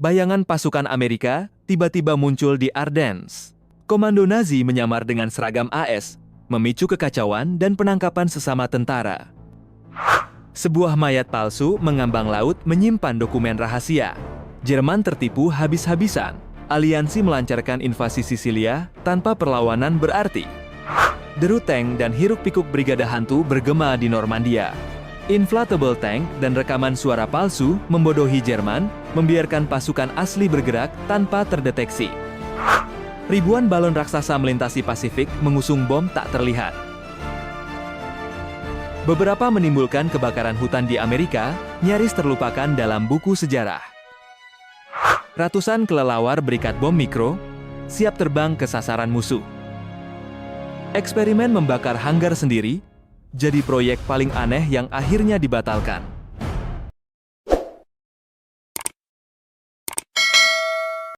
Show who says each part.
Speaker 1: bayangan pasukan Amerika tiba-tiba muncul di Ardennes. Komando Nazi menyamar dengan seragam AS, memicu kekacauan dan penangkapan sesama tentara. Sebuah mayat palsu mengambang laut menyimpan dokumen rahasia. Jerman tertipu habis-habisan. Aliansi melancarkan invasi Sisilia tanpa perlawanan berarti. Deru tank dan hiruk-pikuk brigade hantu bergema di Normandia. Inflatable tank dan rekaman suara palsu membodohi Jerman, membiarkan pasukan asli bergerak tanpa terdeteksi. Ribuan balon raksasa melintasi Pasifik mengusung bom tak terlihat. Beberapa menimbulkan kebakaran hutan di Amerika, nyaris terlupakan dalam buku sejarah. Ratusan kelelawar berikat bom mikro, siap terbang ke sasaran musuh. Eksperimen membakar hanggar sendiri, jadi proyek paling aneh yang akhirnya dibatalkan.